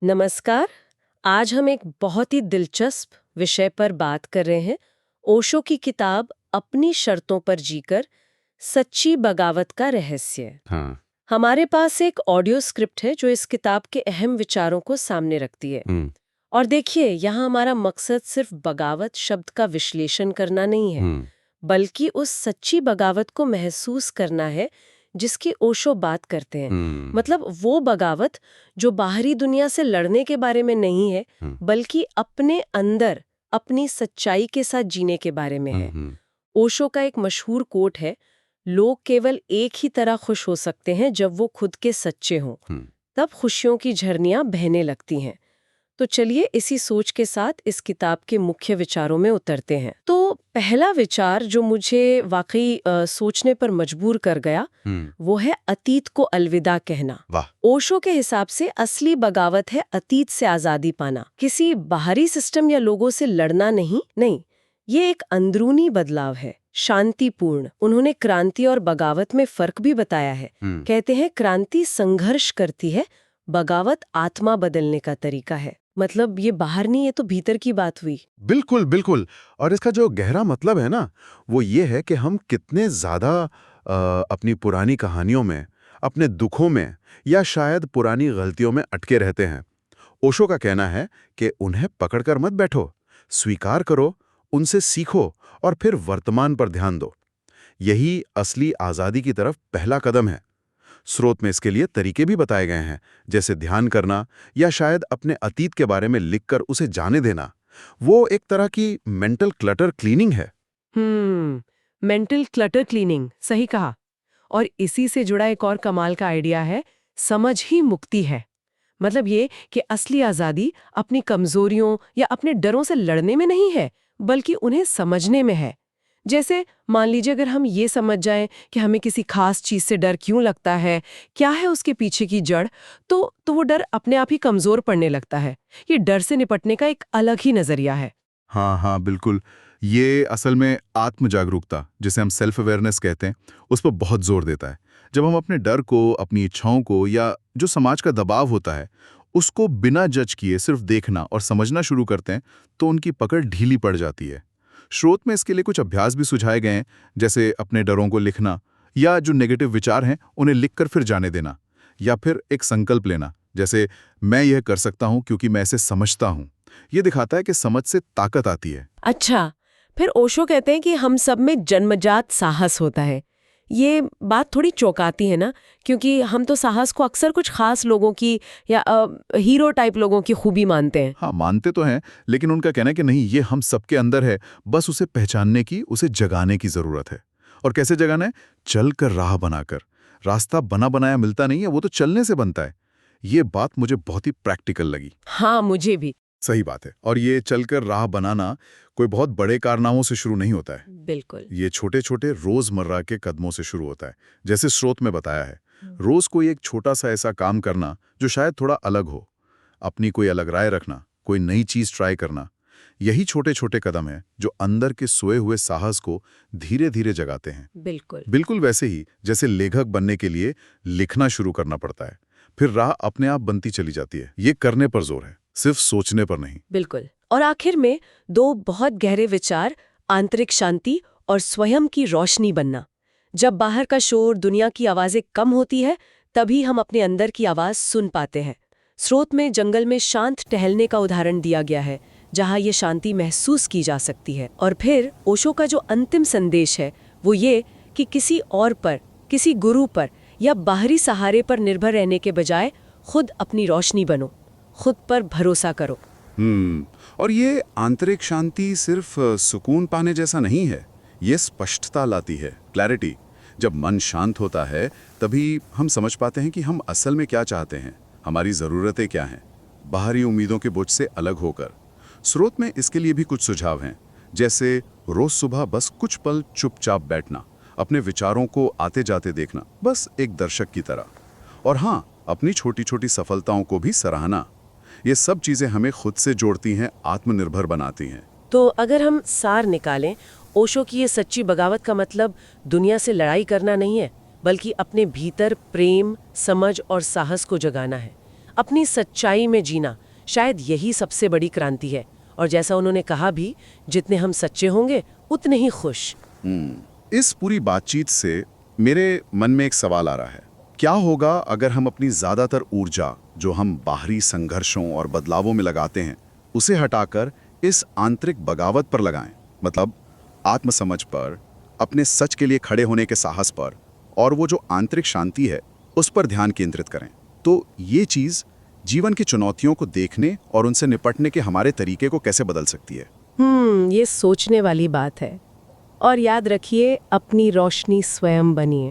नमस्कार। आज हम एक बहुत ही दिलचस्प विषय पर बात कर रहे हैं। ओशो की किताब अपनी शर्तों पर जीकर, सच्ची बगावत का रहस्य। हाँ। हमारे पास एक ऑडियो स्क्रिप्ट है जो इस किताब के अहम विचारों को सामने रखती है। हुँ, और देखिए, यहाँ हमारा मकसद सिर्फ बगावत शब्द का विश्लेषण करना नहीं है, हुँ, बल्कि उस सच्ची बगावत को महसूस करना है जिसकी ओशो बात करते हैं। हुँ, मतलब वो बगावत जो बाहरी दुनिया से लड़ने के बारे में नहीं है, हुँ, बल्कि अपने अंदर अपनी सच्चाई के साथ जीने के बारे में हुँ, है। हुँ, ओशो का एक मशहूर कोट है, लोग केवल एक ही तरह खुश हो सकते हैं जब वो खुद के सच्चे हों, हुँ। तब खुशियों की झरनियां बहने लगती हैं। तो चलिए इसी सोच के साथ इस किताब के मुख्य विचारों में उतरते हैं। तो पहला विचार जो मुझे वाकई सोचने पर मजबूर कर गया, हुँ, वो है अतीत को अलविदा कहना। वाह! ओशो के हिसाब से असली बगावत है अतीत से आजादी पाना, किसी बाहरी सिस्टम या लोगों से लड़ना नहीं, ये एक अंदरूनी बदलाव है, शांतिपूर्ण। उन्होंने क्रांति और बगावत में फर्क भी बताया है। हुँ, कहते हैं क्रांति संघर्ष करती है, बगावत आत्मा बदलने का तरीका है। मतलब ये बाहर नहीं, ये तो भीतर की बात हुई। बिल्कुल, बिल्कुल। और इसका जो गहरा मतलब है ना, वो ये है कि हम कितने ज़्यादा अपनी पुरानी कहानियों में, अपने दुखों में या शायद पुरानी गलतियों में अटके रहते हैं। ओशो का कहना है कि उन्हें पकड़कर मत बैठो, स्वीकार करो, उनसे सीखो और फिर वर्तमान पर ध्यान दो। यही असली आज़ादी की तरफ पहला कदम है। स्रोत में इसके लिए तरीके भी बताए गए हैं, जैसे ध्यान करना या शायद अपने अतीत के बारे में लिखकर उसे जाने देना। वो एक तरह की मेंटल क्लटर क्लीनिंग है। मेंटल क्लटर क्लीनिंग, सही कहा। और इसी से जुड़ा एक और कमाल का आइडिया है, समझ ही मुक्ति है। मतलब ये कि असली आजादी अपनी कमजोरियों या अपने डरों से लड़ने में नहीं है, बल्कि उन्हें समझने में है। जैसे मान लीजिए अगर हम ये समझ जाएं कि हमें किसी खास चीज से डर क्यों लगता है, क्या है उसके पीछे की जड़, तो वो डर अपने आप ही कमजोर पड़ने लगता है। ये डर से निपटने का एक अलग ही नजरिया है। हाँ हाँ बिल्कुल। ये असल में आत्म जागरूकता, जिसे हम सेल्फ अवेयरनेस कहते हैं, उस पर बहुत जोर देता है। जब हम अपने डर को, अपनी इच्छाओं को या जो समाज का दबाव होता है उसको बिना जज किए सिर्फ देखना और समझना शुरू करते हैं, तो उनकी पकड़ ढीली पड़ जाती है। स्रोत में इसके लिए कुछ अभ्यास भी सुझाए गए हैं, जैसे अपने डरों को लिखना या जो नेगेटिव विचार हैं उन्हें लिखकर फिर जाने देना, या फिर एक संकल्प लेना, जैसे मैं यह कर सकता हूं क्योंकि मैं इसे समझता हूं। ये दिखाता है कि समझ से ताकत आती है। अच्छा, फिर ओशो कहते हैं कि हम सब में जन्मजात साहस होता है। ये बात थोड़ी चौंकाती है ना, क्योंकि हम तो साहस को अक्सर कुछ खास लोगों की या हीरो टाइप लोगों की खूबी मानते हैं। हाँ, मानते तो हैं, लेकिन उनका कहना है कि नहीं, ये हम सबके अंदर है, बस उसे पहचानने की, उसे जगाने की ज़रूरत है। और कैसे जगाना है? चल कर राह बनाकर। रास्ता बना-बनाया मिलता नहीं है, वो तो चलने से बनता है। ये बात मुझे बहुत ही प्रैक्टिकल लगी। हाँ, मुझे भी। सही बात है। और ये चलकर राह बनाना कोई बहुत बड़े कारनामों से शुरू नहीं होता है। बिल्कुल। ये छोटे-छोटे रोज़मर्रा के कदमों से शुरू होता है, जैसे स्रोत में बताया है। हम्म। रोज़ कोई एक छोटा-सा ऐसा काम करना, जो शायद थोड़ा अलग हो। अपनी कोई अलग राय रखना, कोई नई चीज़ ट्राई करना। यही छोटे-छोटे कदम हैं, जो अंदर के सोए हुए साहस को धीरे-धीरे जगाते हैं। बिल्कुल। बिल्कुल वैसे ही जैसे लेखक बनने के लिए लिखना शुरू करना पड़ता है, फिर राह अपने आप बनती चली जाती है। ये करने पर जोर है, सिर्फ सोचने पर नहीं। बिल्कुल। और आखिर में दो बहुत गहरे विचार, आंतरिक शांति और स्वयं की रोशनी बनना। जब बाहर का शोर, दुनिया की आवाजें कम होती है, तभी हम अपने अंदर की आवाज सुन पाते हैं। स्रोत में जंगल में शांत टहलने का उदाहरण दिया गया है, जहां ये शांति महसूस की जा सकती है। और फिर ओशो का जो अंतिम संदेश है, वो ये कि किसी और पर, किसी गुरु पर या बाहरी सहारे पर निर्भर रहने के बजाय खुद अपनी रोशनी बनो, खुद पर भरोसा करो। और ये आंतरिक शांति सिर्फ सुकून पाने जैसा नहीं है, ये स्पष्टता लाती है, क्लैरिटी। जब मन शांत होता है, तभी हम समझ पाते हैं कि हम असल में क्या चाहते हैं, हमारी ज़रूरतें क्या हैं, बाहरी उम्मीदों के बोझ से अलग होकर। स्रोत में इसके लिए भी कुछ सुझाव हैं, जैसे रोज सुबह बस कुछ पल चुपचाप बैठना, अपने विचारों को आते जाते देखना, बस एक दर्शक की तरह। और हाँ, अपनी छोटी छोटी सफलताओं को भी सराहना। ये सब चीजें हमें खुद से जोड़ती हैं, आत्मनिर्भर बनाती हैं। तो अगर हम सार निकालें, ओशो की ये सच्ची बगावत का मतलब दुनिया से लड़ाई करना नहीं है, बल्कि अपने भीतर प्रेम, समझ और साहस को जगाना है। अपनी सच्चाई में जीना, शायद यही सबसे बड़ी क्रांति है। और जैसा उन्होंने कहा भी, जितने हम सच्चे होंगे उतने ही खुश। इस पूरी बातचीत से मेरे मन में एक सवाल आ रहा है, क्या होगा अगर हम अपनी ज़्यादातर ऊर्जा जो हम बाहरी संघर्षों और बदलावों में लगाते हैं उसे हटाकर इस आंतरिक बगावत पर लगाएं, मतलब आत्मसमझ पर, अपने सच के लिए खड़े होने के साहस पर, और वो जो आंतरिक शांति है उस पर ध्यान केंद्रित करें। तो ये चीज़ जीवन की चुनौतियों को देखने और उनसे निपटने के हमारे तरीके को कैसे बदल सकती है? ये सोचने वाली बात है। और याद रखिए, अपनी रोशनी स्वयं बनिए।